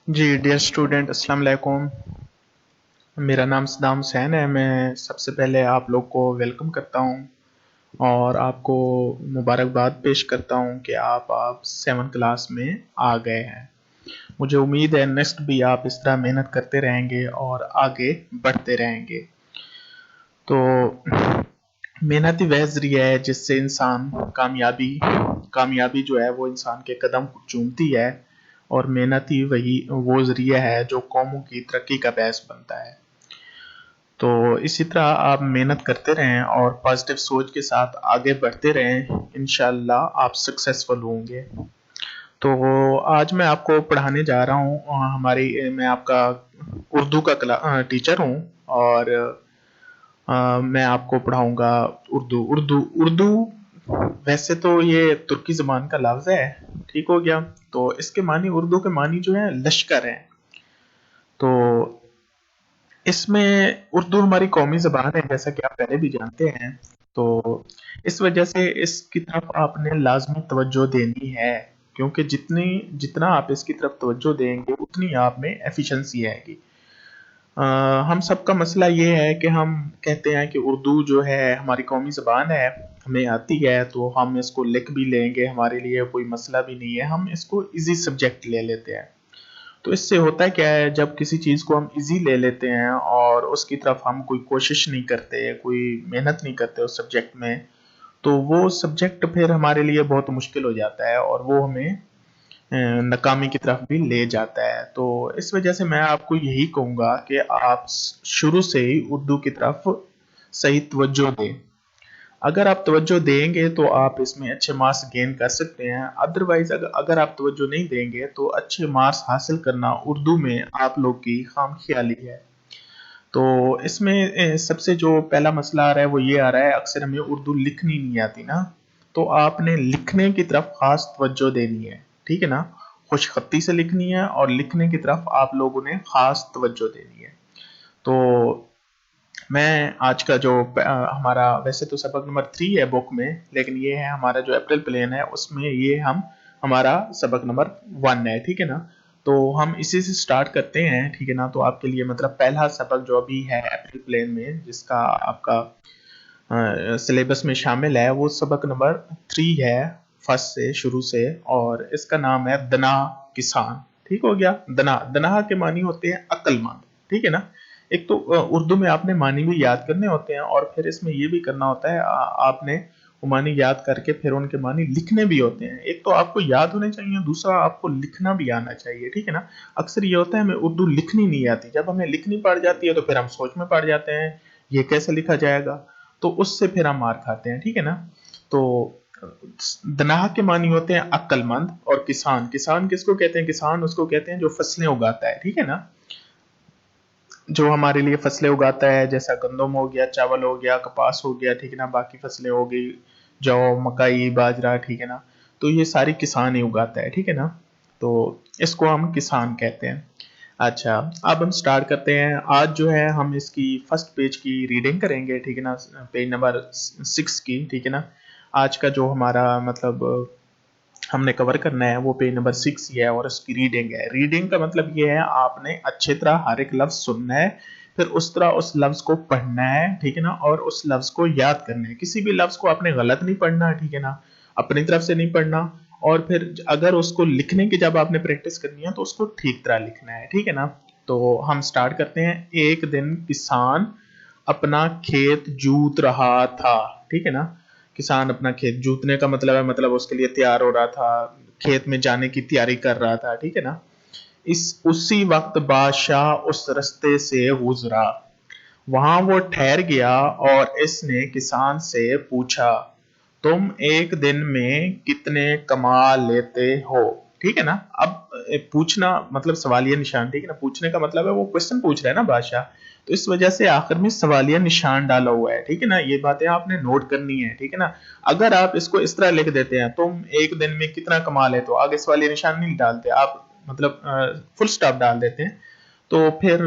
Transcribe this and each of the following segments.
जी dear student, अस्सलाम वालेकुम। मेरा नाम सदाम हुसैन है। मैं सबसे पहले आप लोग को वेलकम करता हूँ और आपको मुबारकबाद पेश करता हूँ कि आप 7 क्लास में आ गए हैं। मुझे उम्मीद है नेक्स्ट भी आप इस तरह मेहनत करते रहेंगे और आगे बढ़ते रहेंगे। तो मेहनत ही वह ज़रिया है जिससे इंसान कामयाबी जो है वो इंसान के कदम चूमती है, और मेहनत ही वही वो ज़रिया है जो कौमों की तरक्की का बायस बनता है। तो इसी तरह आप मेहनत करते रहें और पॉजिटिव सोच के साथ आगे बढ़ते रहें, इंशाअल्लाह आप सक्सेसफुल होंगे। तो आज मैं आपको पढ़ाने जा रहा हूँ। मैं आपका उर्दू का टीचर हूँ, और मैं आपको पढ़ाऊंगा उर्दू। उर्दू वैसे तो ये तुर्की ज़बान का लफ्ज़ है, ठीक हो गया। तो इसके मानी, उर्दू के मानी जो है लश्कर है। तो इसमें उर्दू हमारी कौमी ज़बान है, जैसा कि आप पहले भी जानते हैं। तो इस वजह से इसकी तरफ आपने लाजमी तवज्जो देनी है, क्योंकि जितना आप इसकी तरफ तवज्जो देंगे उतनी आप में एफिशिएंसी आएगी। हम सबका मसला ये है कि हम कहते हैं कि उर्दू जो है हमारी कौमी ज़बान है, हमें आती है, तो हम इसको लिख भी लेंगे, हमारे लिए कोई मसला भी नहीं है, हम इसको इजी सब्जेक्ट ले लेते हैं। तो इससे होता क्या है, जब किसी चीज़ को हम इजी ले लेते हैं और उसकी तरफ हम कोई कोशिश नहीं करते, कोई मेहनत नहीं करते उस सब्जेक्ट में, तो वो सब्जेक्ट फिर हमारे लिए बहुत मुश्किल हो जाता है और वो हमें नाकामी की तरफ भी ले जाता है। तो इस वजह से मैं आपको यही कहूँगा कि आप शुरू से ही उर्दू की तरफ सही तवज्जो दें। अगर आप तवज्जो देंगे तो आप इसमें अच्छे मार्क्स गेन कर सकते हैं। अदरवाइज अगर आप तवज्जो नहीं देंगे तो अच्छे मार्क्स हासिल करना उर्दू में आप लोग की खामख्याली है। तो इसमें सबसे जो पहला मसला आ रहा है वो ये आ रहा है, अक्सर हमें उर्दू लिखनी नहीं आती ना, तो आपने लिखने की तरफ खास तवज्जो देनी है, ठीक है ना। खुशखत्ती से लिखनी है और लिखने की तरफ आप लोगों ने खास तवज्जो देनी है। तो मैं आज का जो हमारा वैसे तो सबक नंबर 3 है बुक में, लेकिन ये है हमारा जो अप्रैल प्लान है, उसमें ये हम हमारा सबक नंबर 1 है, ठीक है ना। तो हम इसी से स्टार्ट करते हैं, ठीक है ना। तो आपके लिए मतलब पहला सबक जो अभी है अप्रैल प्लान में, जिसका आपका सिलेबस में शामिल है, वो सबक नंबर 3 है, फर्स्ट से शुरू से, और इसका नाम है दना किसान। ठीक हो गया। दना दना के मानी होते हैं अक्लमंद, ठीक है ना। एक तो उर्दू में आपने मानी भी याद करने होते हैं, और फिर इसमें ये भी करना होता है, आपने वो मानी याद करके फिर उनके मानी लिखने भी होते हैं। एक तो आपको याद होने चाहिए, दूसरा आपको लिखना भी आना चाहिए, ठीक है ना। अक्सर ये होता है हमें उर्दू लिखनी नहीं आती, जब हमें लिखनी पड़ जाती है तो फिर हम सोच में पड़ जाते हैं ये कैसे लिखा जाएगा, तो उससे फिर हम मार खाते हैं, ठीक है ना। तो दनाह के मानी होते हैं अक्लमंद। और किसान, किसान किसको कहते हैं? किसान उसको कहते हैं जो फसलें उगाता है, ठीक है ना। जो हमारे लिए फसलें उगाता है, जैसा गंदम हो गया, चावल हो गया, कपास हो गया, ठीक है ना, बाकी फसलें हो गई, जौ, मकई, बाजरा, ठीक है ना। तो ये सारी किसान ही उगाता है, ठीक है ना। तो इसको हम किसान कहते हैं। अच्छा, अब हम स्टार्ट करते हैं। आज जो है हम इसकी फर्स्ट पेज की रीडिंग करेंगे, ठीक है ना, पेज नंबर 6 की, ठीक है ना। आज का जो हमारा मतलब हमने कवर करना है वो पेज नंबर 6 ही है, और उसकी रीडिंग है। रीडिंग का मतलब ये है आपने अच्छी तरह हर एक लफ्ज सुनना है, फिर उस तरह उस लफ्ज को पढ़ना है, ठीक है ना, और उस लफ्ज को याद करना है। किसी भी लफ्ज को आपने गलत नहीं पढ़ना, ठीक है ना, अपनी तरफ से नहीं पढ़ना। और फिर अगर उसको लिखने की जब आपने प्रैक्टिस करनी है तो उसको ठीक तरह लिखना है, ठीक है ना। तो हम स्टार्ट करते हैं। एक दिन किसान अपना खेत जूत रहा था, ठीक है ना। किसान अपना खेत जूतने का मतलब है, मतलब उसके लिए तैयार हो रहा था, खेत में जाने की तैयारी कर रहा था, ठीक है ना। इस उसी वक्त बादशाह उस रास्ते से गुजरा। वहां वो ठहर गया और इसने किसान से पूछा, तुम एक दिन में कितने कमा लेते हो? ठीक है ना। अब पूछना मतलब सवालिया निशान, ठीक है ना। पूछने का मतलब है वो क्वेश्चन पूछ रहा है ना बादशाह, तो इस वजह से आखिर में सवालिया निशान डाला हुआ है, ठीक है ना। ये बातें आपने नोट करनी है, ठीक है ना। अगर आप इसको इस तरह लिख देते हैं, तुम एक दिन में कितना कमा लेते हो, आगे सवालिया निशान नहीं डालते आप, मतलब फुल स्टॉप डाल देते हैं, तो फिर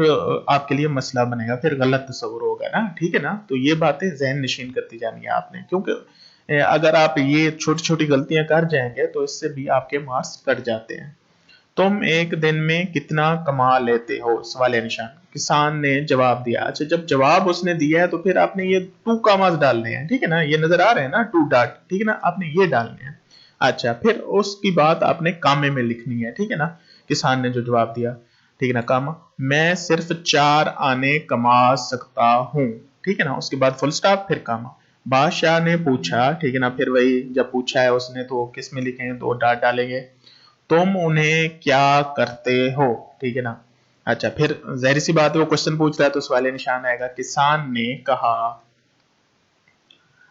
आपके लिए मसला बनेगा, फिर गलत तस्वुर होगा ना, ठीक है ना। तो ये बातें जहन नशीन करती जानी है आपने, क्योंकि अगर आप ये छोटी छोटी गलतियां कर जाएंगे तो इससे भी आपके मार्क्स कट जाते हैं। तुम एक दिन में कितना कमा लेते हो, सवालिया निशान। किसान ने जवाब दिया। अच्छा, जब जवाब उसने दिया है तो फिर आपने ये टू कामास डालने हैं, ठीक है ना, ये नजर आ रहे हैं ना, टू डॉट, ठीक है ना, आपने ये डालने हैं। अच्छा, फिर उसकी बात आपने कामे में लिखनी है, ठीक है ना। किसान ने जो जवाब दिया, ठीक है ना, कामा, मैं सिर्फ 4 आने कमा सकता हूँ, ठीक है ना, उसके बाद फुल स्टॉप, फिर कामा। बादशाह ने पूछा, ठीक है ना, फिर वही जब पूछा है उसने तो किस में लिखेंगे, 2 डॉट डालेंगे। तुम उन्हें क्या करते हो, ठीक है ना। अच्छा, फिर जाहिर सी बात है वो क्वेश्चन पूछ रहा है तो सवाल निशान आएगा। किसान ने कहा,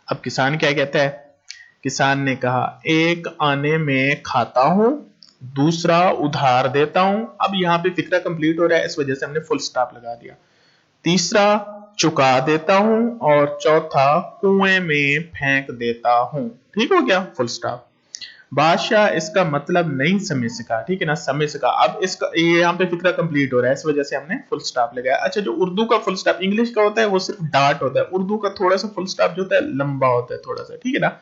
अब किसान क्या कहता है, किसान ने कहा, एक आने में खाता हूं, दूसरा उधार देता हूं। अब यहाँ पे फिक्रा कंप्लीट हो रहा है, इस वजह से हमने फुल स्टॉप लगा दिया। तीसरा चुका देता हूं, और चौथा कुएं में फेंक देता हूं, ठीक हो गया, फुल स्टॉप। बादशाह इसका मतलब नहीं समझ सका, ठीक है ना, समझ सका। अब इसका ये यहाँ पे फिक्रा कंप्लीट हो रहा है, इस वजह से हमने फुल स्टॉप लगाया। अच्छा, जो उर्दू का फुल स्टॉप इंग्लिश का होता है वो सिर्फ डॉट होता है, उर्दू का थोड़ा सा फुल स्टॉप जो होता है लंबा होता है थोड़ा सा, ठीक है ना।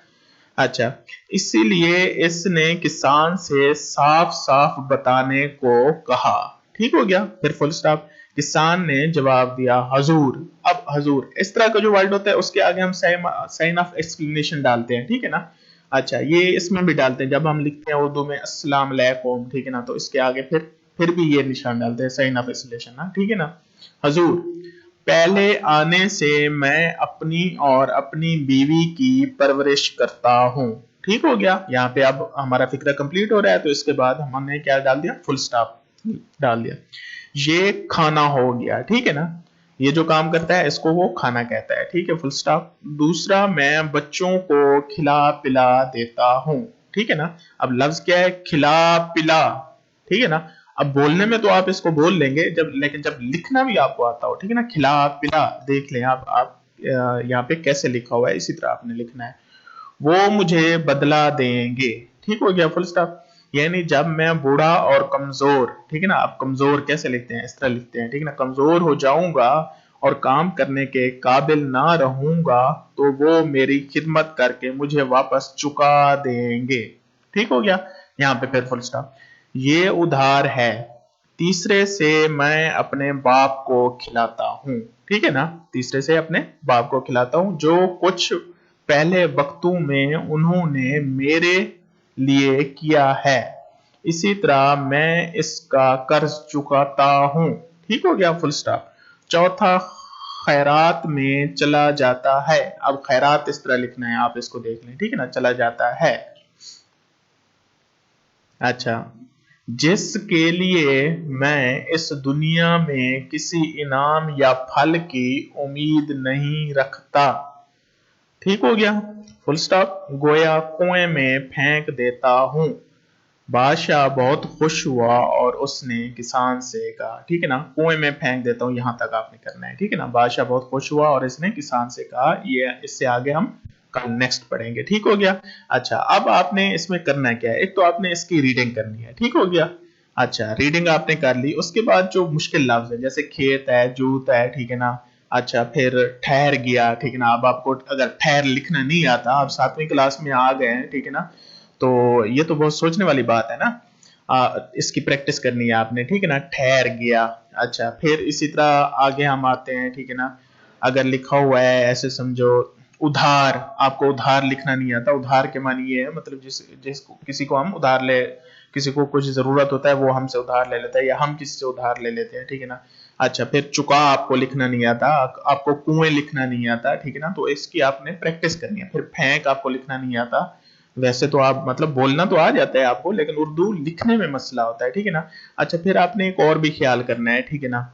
अच्छा, इसीलिए इसने किसान से साफ साफ बताने को कहा, ठीक हो गया, फिर फुल स्टॉप। किसान ने जवाब दिया, हजूर। अब हजूर इस तरह का जो वर्ड होता है उसके आगे हम साइन ऑफ एक्सप्लेनेशन डालते हैं, ठीक है ना। अच्छा, ये इसमें भी डालते हैं जब हम लिखते हैं उर्दू में अस्सलाम वालेकुम, ठीक है ना, तो इसके आगे फिर भी ये निशान डालते हैं, साइन ऑफ एक्सप्लेनेशन ना, ठीक है ना। हजूर, पहले आने से मैं अपनी और अपनी बीवी की परवरिश करता हूँ, ठीक हो गया। यहाँ पे अब हमारा फिक्रा कंप्लीट हो रहा है तो इसके बाद हमने क्या डाल दिया, फुल स्टॉप डाल दिया। ये खाना हो गया, ठीक है ना, ये जो काम करता है इसको वो खाना कहता है, ठीक है, फुल स्टॉप। दूसरा, मैं बच्चों को खिला पिला देता हूँ, ठीक है ना। अब लफ्ज क्या है, खिला पिला, ठीक है ना। अब बोलने में तो आप इसको बोल लेंगे जब, लेकिन जब लिखना भी आपको आता हो, ठीक है ना, खिला पिला, देख लें आप यहाँ पे कैसे लिखा हुआ है, इसी तरह आपने लिखना है। वो मुझे बदला देंगे, ठीक हो गया, फुल स्टॉप। यानी जब मैं बूढ़ा और कमजोर, ठीक है ना, आप कमजोर कैसे लिखते हैं, इस तरह लिखते हैं, ठीक है ना, कमजोर हो जाऊंगा और काम करने के काबिल ना रहूंगा तो वो मेरी खिदमत करके मुझे वापस चुका देंगे, ठीक हो गया। यहाँ पे फिर फुल स्टॉप। ये उधार है, तीसरे से मैं अपने बाप को खिलाता हूँ, ठीक है ना, तीसरे से अपने बाप को खिलाता हूँ जो कुछ पहले वक्तों में उन्होंने मेरे लिए किया है, इसी तरह मैं इसका कर्ज चुकाता हूँ, ठीक हो गया, फुल स्टॉप। चौथा, खैरात में चला जाता है। अब खैरात इस तरह लिखना है, आप इसको देख लें, ठीक है ना, चला जाता है। अच्छा, जिसके लिए मैं इस दुनिया में किसी इनाम या फल की उम्मीद नहीं रखता, ठीक हो गया, फुल स्टॉप। गोया कुएं में फेंक देता हूं। बादशाह बहुत खुश हुआ और उसने किसान से कहा, ठीक है ना, कुएं में फेंक देता हूं, यहां तक आपने करना है, ठीक है ना। बादशाह बहुत खुश हुआ और इसने किसान से कहा, ये इससे आगे हम कल नेक्स्ट पढ़ेंगे, ठीक हो गया। अच्छा, अब आपने इसमें करना क्या है, एक तो आपने इसकी रीडिंग करनी है, ठीक हो गया। अच्छा, रीडिंग आपने कर ली, उसके बाद जो मुश्किल लफ्ज है जैसे खेत है, जूत है, ठीक है ना। अच्छा, फिर ठहर गया, ठीक है ना। अब आपको अगर ठहर लिखना नहीं आता, आप 7वीं क्लास में आ गए हैं, ठीक है ना, तो ये तो बहुत सोचने वाली बात है ना। इसकी प्रैक्टिस करनी है आपने, ठीक है ना, ठहर गया। अच्छा, फिर इसी तरह आगे हम आते हैं, ठीक है ना। अगर लिखा हुआ है ऐसे समझो, उधार, आपको उधार लिखना नहीं आता, उधार के मानी ये है मतलब जिसको किसी को हम उधार ले, किसी को कुछ जरूरत होता है वो हमसे उधार ले लेता है या हम किसी से उधार ले लेते हैं, ठीक है ना। अच्छा, फिर चुका आपको लिखना नहीं आता, आपको कुएं लिखना नहीं आता, ठीक है ना, तो इसकी आपने प्रैक्टिस करनी है। फिर फेंक आपको लिखना नहीं आता, वैसे तो आप मतलब बोलना तो आ जाता है आपको, लेकिन उर्दू लिखने में मसला होता है, ठीक है ना। अच्छा, फिर आपने एक और भी ख्याल करना है, ठीक है ना।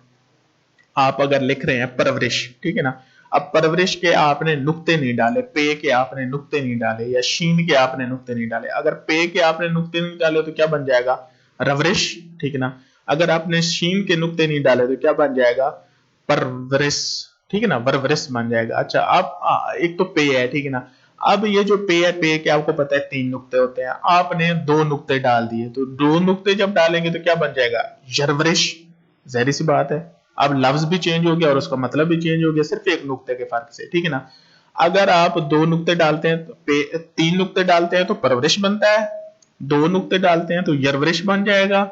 आप अगर लिख रहे हैं परवरिश, ठीक है ना, अब परवरिश के आपने नुक्ते नहीं डाले, पे के आपने नुक्ते नहीं डाले, या शीन के आपने नुक्ते नहीं डाले। अगर पे के आपने नुक्ते नहीं डाले तो क्या बन जाएगा, रवरिश, ठीक है ना। अगर आपने शीन के नुक्ते नहीं डाले तो क्या बन जाएगा, परवरिश, ठीक है ना, वरवरिश बन जाएगा। अच्छा, अब एक तो पे है, ठीक है ना। अब ये जो पे है, पे के आपको पता है 3 नुक्ते होते हैं, आपने 2 नुक्ते डाल दिए, तो 2 नुक्ते जब डालेंगे तो क्या बन जाएगा, यरवरिश, जहरी सी बात है। अब लफ्ज भी चेंज हो गया और उसका मतलब भी चेंज हो गया, सिर्फ एक नुक्ते के फर्क से, ठीक है ना। अगर आप 2 नुक्ते डालते हैं तो 3 नुक्ते डालते हैं तो परवरिश बनता है, 2 नुक्ते डालते हैं तो यरवरिश बन जाएगा।